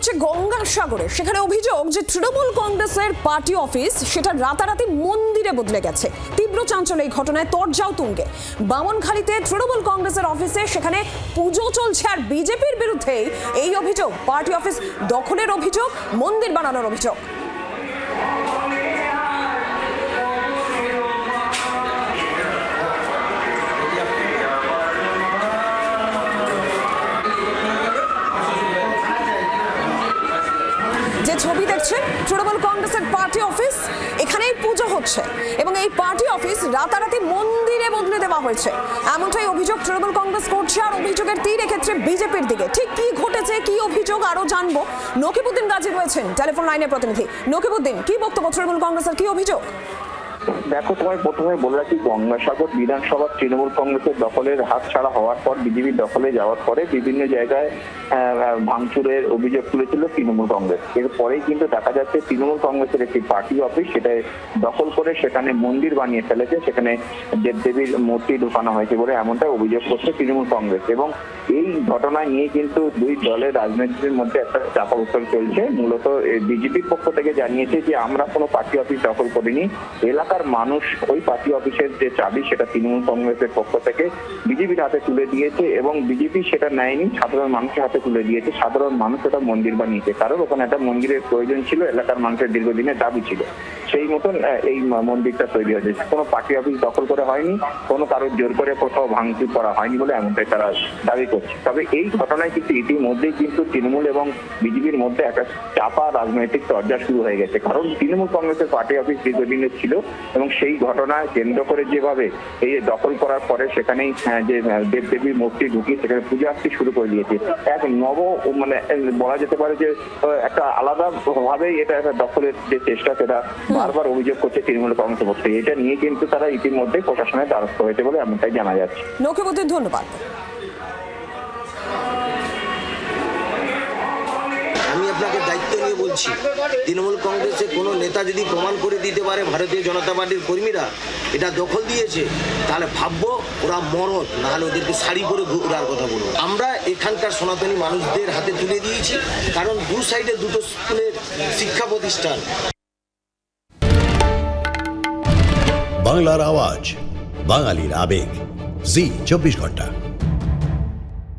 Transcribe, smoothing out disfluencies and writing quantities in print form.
ঘটছে গঙ্গাসাগরে। সেখানে অভিযোগ যে তৃণমূল কংগ্রেসের পার্টি অফিস সেটা রাতারাতি মন্দিরে বদলে গেছে। তীব্র চাঞ্চল্য এই ঘটনায় তরজাও তুঙ্গে। বামনখালীতে তৃণমূল কংগ্রেসের অফিসে সেখানে পুজো চলছে, আর বিজেপির বিরুদ্ধে এই অভিযোগ, পার্টি অফিস দখলের অভিযোগ, মন্দির বানানোর অভিযোগ। যে ছবি দেখছেন তৃণমূল কংগ্রেসের পার্টি অফিস, এখানেই পুজো হচ্ছে এবং এই পার্টি অফিস রাতারাতি মন্দিরে বদলে দেওয়া হয়েছে, এমনটাই অভিযোগ তৃণমূল কংগ্রেস করছে। আর অভিযোগের তীর এক্ষেত্রে বিজেপির দিকে। ঠিক কি ঘটেছে, কি অভিযোগ, আরো জানবো। নকিবউদ্দিন গাজী রয়েছেন টেলিফোন লাইনের প্রতিনিধি। নকিবউদ্দিন, কি বক্তব্য তৃণমূল কংগ্রেসের, কি অভিযোগ? দেখো, তোমায় প্রথমে বলে রাখি, গঙ্গাসাগর বিধানসভা তৃণমূল কংগ্রেসের দখলের হাত ছাড়া হওয়ার পর, বিজেপির দখলে যাওয়ার পরে বিভিন্ন জায়গায় ভাঙচুরের অভিযোগ তুলেছিল তৃণমূল কংগ্রেস। এরপরেই কিন্তু দেখা যাচ্ছে তৃণমূল কংগ্রেসের একটি পার্টি অফিস সেটা দখল করে সেখানে মন্দির বানিয়ে ফেলেছে, সেখানে দেবদেবীর মূর্তি ঢুকানো হয়েছে বলে এমনটা অভিযোগ করছে তৃণমূল কংগ্রেস। এবং এই ঘটনা নিয়ে কিন্তু দুই দলের রাজনীতির মধ্যে একটা চাপা উত্তর চলছে। মূলত বিজেপির পক্ষ থেকে জানিয়েছে যে আমরা কোনো পার্টি অফিস দখল করিনি, এলাকার মানুষ ওই পার্টি অফিসের যে চাবি সেটা তৃণমূল কংগ্রেসের পক্ষ থেকে বিজেপির হাতে তুলে দিয়েছে এবং বিজেপি সেটা নেয়নি, সাধারণ মানুষের হাতে তুলে দিয়েছে। সাধারণ মানুষ ওটা মন্দির বানিয়েছে, কারণ ওখানে একটা মন্দিরের প্রয়োজন ছিল, এলাকার মানুষের দীর্ঘদিনের দাবি ছিল, সেই মতন এই মন্দিরটা তৈরি হয়েছে। কোনো পার্টি অফিস দখল করে হয়নি, কোনো কারোর জোর করে কোথাও ভাঙচুর করা হয়নি বলে এমনটাই তারা দাবি করছে। তবে এই ঘটনায় কিন্তু ইতিমধ্যেই কিন্তু তৃণমূল এবং বিজেপির মধ্যে একটা চাপা রাজনৈতিক চর্চা শুরু হয়ে গেছে, কারণ তৃণমূল কংগ্রেসের পার্টি অফিস দীর্ঘদিনের ছিল এবং সেই ঘটনায় কেন্দ্র করে যেভাবে এই দখল করার পরে সেখানেই যে দেবদেবীর মূর্তি ঢুকিয়ে সেখানে পূজা আসতে শুরু করে দিয়েছে, এক নব মানে বলা যেতে পারে যে একটা আলাদা ভাবেই এটা একটা দখলের যে চেষ্টা সেটা বারবার অভিযোগ করছে তৃণমূল কংগ্রেসের পক্ষে। এটা নিয়ে কিন্তু তারা ইতিমধ্যে প্রশাসনের দ্বারস্থ হয়েছে বলে এমনটাই জানা যাচ্ছে। নকিবউদ্দিন, ধন্যবাদ। আমি আপনাকে দায়িত্ব নিয়ে বলছি, তৃণমূল কংগ্রেসের কোনো নেতা যদি প্রমাণ করে দিতে পারে ভারতীয় জনতা পার্টির কর্মীরা এটা দখল দিয়েছে, তাহলে ভাববো ওরা মরদ, নাহলে ওদেরকে শাড়ি পরে ঘোরার কথা বলবো। আমরা এখানকার সনাতনী মানুষদের হাতে তুলে দিয়েছি, কারণ দু সাইডে দুটো স্কুলের শিক্ষা প্রতিষ্ঠান। বাংলার আওয়াজ, বাঙালির আবেগ, জি 24 ঘন্টা।